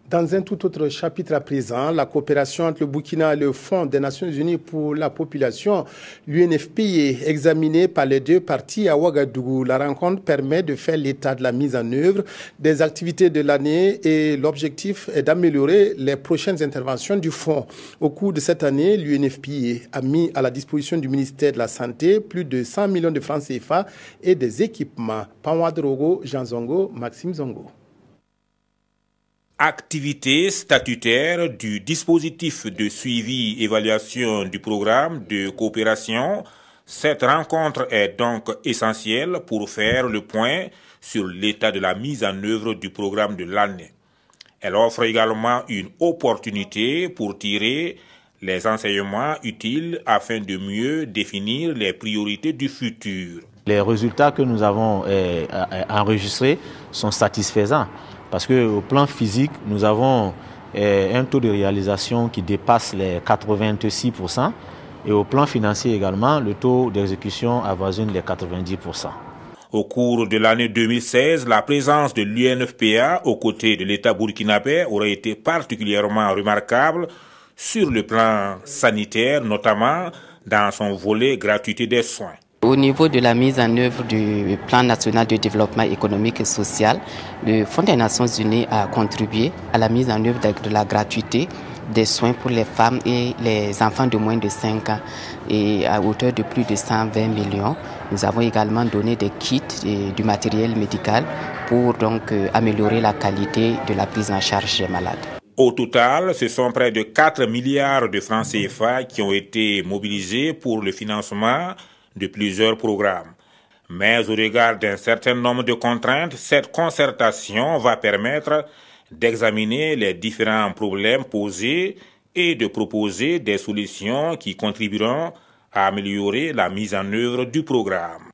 Dans un tout autre chapitre à présent, la coopération entre le Burkina et le Fonds des Nations Unies pour la population, l'UNFPA, est examinée par les deux parties à Ouagadougou. La rencontre permet de faire l'état de la mise en œuvre des activités de l'année et l'objectif est d'améliorer les prochaines interventions du fonds. Au cours de cette année, l'UNFPA a mis à la disposition du ministère de la Santé plus de 100 millions de francs CFA et des équipements. Panwadrogo, Jean Zongo, Maxime Zongo. Activité statutaire du dispositif de suivi-évaluation du programme de coopération. Cette rencontre est donc essentielle pour faire le point sur l'état de la mise en œuvre du programme de l'année. Elle offre également une opportunité pour tirer les enseignements utiles afin de mieux définir les priorités du futur. Les résultats que nous avons enregistrés sont satisfaisants. Parce qu'au plan physique, nous avons un taux de réalisation qui dépasse les 86%. Et au plan financier également, le taux d'exécution avoisine les 90%. Au cours de l'année 2016, la présence de l'UNFPA aux côtés de l'État burkinabé aurait été particulièrement remarquable sur le plan sanitaire, notamment dans son volet gratuité des soins. Au niveau de la mise en œuvre du plan national de développement économique et social, le Fonds des Nations Unies a contribué à la mise en œuvre de la gratuité des soins pour les femmes et les enfants de moins de 5 ans et à hauteur de plus de 120 millions. Nous avons également donné des kits et du matériel médical pour donc améliorer la qualité de la prise en charge des malades. Au total, ce sont près de 4 milliards de francs CFA qui ont été mobilisés pour le financement de plusieurs programmes. Mais au regard d'un certain nombre de contraintes, cette concertation va permettre d'examiner les différents problèmes posés et de proposer des solutions qui contribueront à améliorer la mise en œuvre du programme.